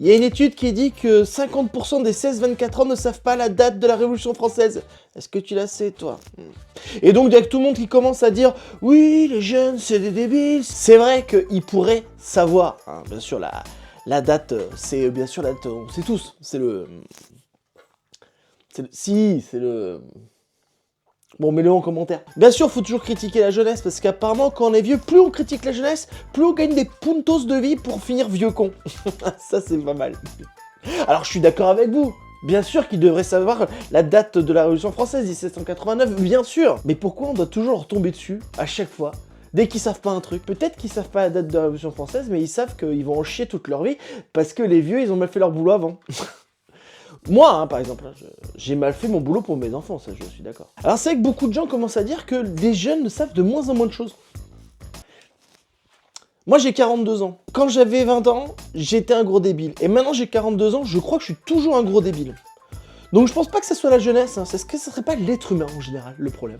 Il y a une étude qui dit que 50% des 16-24 ans ne savent pas la date de la Révolution française. Est-ce que tu la sais, toi? Et donc, il y a tout le monde qui commence à dire « Oui, les jeunes, c'est des débiles ». C'est vrai qu'ils pourraient savoir. Hein, bien sûr, la date, c'est bien sûr la date, on sait tous. Si, c'est le... Bon, mets-le en commentaire. Bien sûr, faut toujours critiquer la jeunesse, parce qu'apparemment, quand on est vieux, plus on critique la jeunesse, plus on gagne des puntos de vie pour finir vieux con. Ça, c'est pas mal. Alors, je suis d'accord avec vous. Bien sûr qu'ils devraient savoir la date de la Révolution française, 1789, bien sûr. Mais pourquoi on doit toujours leur tomber dessus, à chaque fois, dès qu'ils savent pas un truc? Peut-être qu'ils savent pas la date de la Révolution française, mais ils savent qu'ils vont en chier toute leur vie, parce que les vieux, ils ont mal fait leur boulot avant. Moi, hein, par exemple, j'ai mal fait mon boulot pour mes enfants, ça je suis d'accord. Alors c'est vrai que beaucoup de gens commencent à dire que les jeunes ne savent de moins en moins de choses. Moi j'ai 42 ans. Quand j'avais 20 ans, j'étais un gros débile. Et maintenant j'ai 42 ans, je crois que je suis toujours un gros débile. Donc je pense pas que ce soit la jeunesse, hein. Est-ce que ce serait pas l'être humain en général, le problème?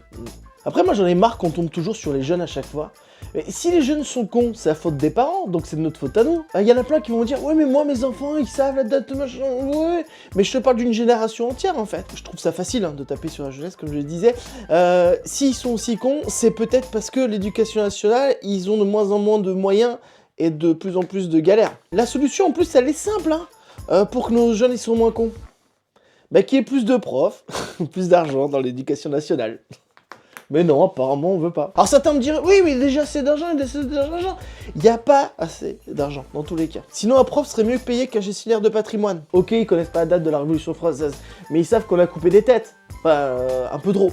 Après moi j'en ai marre qu'on tombe toujours sur les jeunes à chaque fois. Mais si les jeunes sont cons, c'est la faute des parents, donc c'est de notre faute à nous. Il y en a plein qui vont me dire « Ouais mais moi mes enfants ils savent la date de machin, ouais ». Mais je te parle d'une génération entière en fait. Je trouve ça facile hein, de taper sur la jeunesse comme je le disais. S'ils sont aussi cons, c'est peut-être parce que l'éducation nationale, ils ont de moins en moins de moyens et de plus en plus de galères. La solution en plus elle est simple hein, pour que nos jeunes ils soient moins cons. Bah qu'il y ait plus de profs, plus d'argent dans l'éducation nationale. Mais non, apparemment, on veut pas. Alors certains me diraient, oui, mais déjà assez d'argent, il y a assez d'argent. Il n'y a pas assez d'argent, dans tous les cas. Sinon, un prof serait mieux payé qu'un gestionnaire de patrimoine. Ok, ils connaissent pas la date de la Révolution française, mais ils savent qu'on a coupé des têtes. Enfin, un peu trop.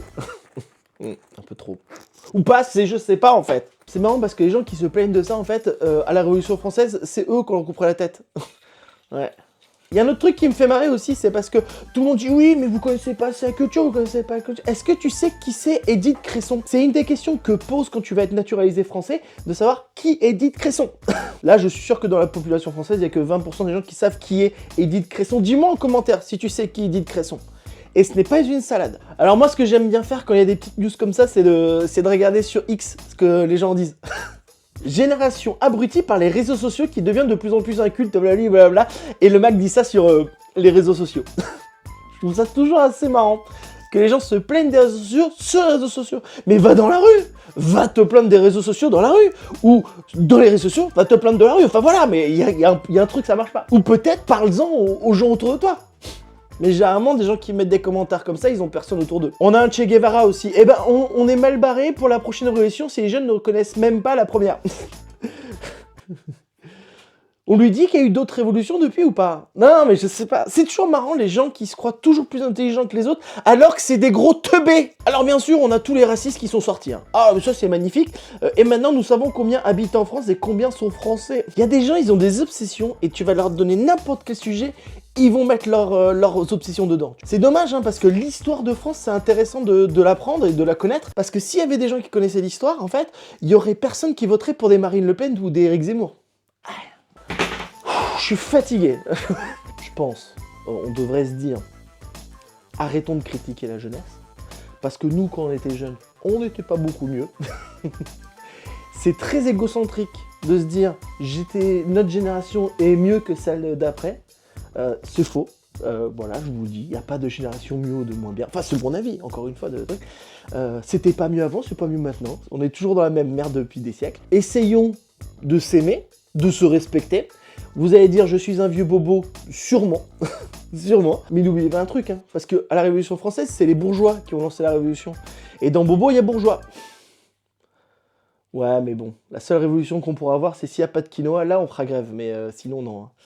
Un peu trop. Ou pas, c'est je sais pas, en fait. C'est marrant parce que les gens qui se plaignent de ça, en fait, à la Révolution française, c'est eux qu'on leur couperait la tête. Ouais. Il y a un autre truc qui me fait marrer aussi, c'est parce que tout le monde dit oui, mais vous connaissez pas sa culture, vous connaissez pas la culture. Est-ce que tu sais qui c'est Édith Cresson? C'est une des questions que pose quand tu vas être naturalisé français, de savoir qui est Édith Cresson. Là, je suis sûr que dans la population française, il n'y a que 20% des gens qui savent qui est Édith Cresson. Dis-moi en commentaire si tu sais qui est Édith Cresson. Et ce n'est pas une salade. Alors moi, ce que j'aime bien faire quand il y a des petites news comme ça, c'est de regarder sur X ce que les gens disent. Génération abrutie par les réseaux sociaux qui deviennent de plus en plus incultes, blablabla. Et le Mac dit ça sur les réseaux sociaux. Je trouve ça toujours assez marrant. Que les gens se plaignent des réseaux sociaux sur les réseaux sociaux. Mais va dans la rue! Va te plaindre des réseaux sociaux dans la rue! Ou dans les réseaux sociaux, va te plaindre de la rue. Enfin voilà, mais il y a un truc, ça marche pas. Ou peut-être parle-en aux gens autour de toi. Mais généralement, des gens qui mettent des commentaires comme ça, ils ont personne autour d'eux. On a un Che Guevara aussi. Eh ben, on est mal barré pour la prochaine révolution si les jeunes ne reconnaissent même pas la première. On lui dit qu'il y a eu d'autres révolutions depuis ou pas? Non, mais je sais pas. C'est toujours marrant les gens qui se croient toujours plus intelligents que les autres, alors que c'est des gros teubés. Alors bien sûr, on a tous les racistes qui sont sortis. Hein. Ah, mais ça c'est magnifique. Et maintenant, nous savons combien habitent en France et combien sont français. Il y a des gens, ils ont des obsessions, et tu vas leur donner n'importe quel sujet, ils vont mettre leurs obsessions dedans. C'est dommage, hein, parce que l'histoire de France, c'est intéressant de l'apprendre et de la connaître, parce que s'il y avait des gens qui connaissaient l'histoire, en fait, il y aurait personne qui voterait pour des Marine Le Pen ou des Éric Zemmour. Je suis fatigué. Je pense, on devrait se dire, arrêtons de critiquer la jeunesse, parce que nous, quand on était jeunes, on n'était pas beaucoup mieux. C'est très égocentrique de se dire, notre génération est mieux que celle d'après. C'est faux. Voilà, je vous le dis, il n'y a pas de génération mieux ou de moins bien. Enfin, c'est mon avis, encore une fois, de truc. C'était pas mieux avant, c'est pas mieux maintenant. On est toujours dans la même merde depuis des siècles. Essayons de s'aimer, de se respecter. Vous allez dire, je suis un vieux bobo, sûrement. Sûrement. Mais n'oubliez pas un truc, hein, parce que à la Révolution française, c'est les bourgeois qui ont lancé la Révolution. Et dans Bobo, il y a bourgeois. Ouais, mais bon, la seule révolution qu'on pourra avoir, c'est s'il n'y a pas de quinoa, là on fera grève, mais sinon non. Hein.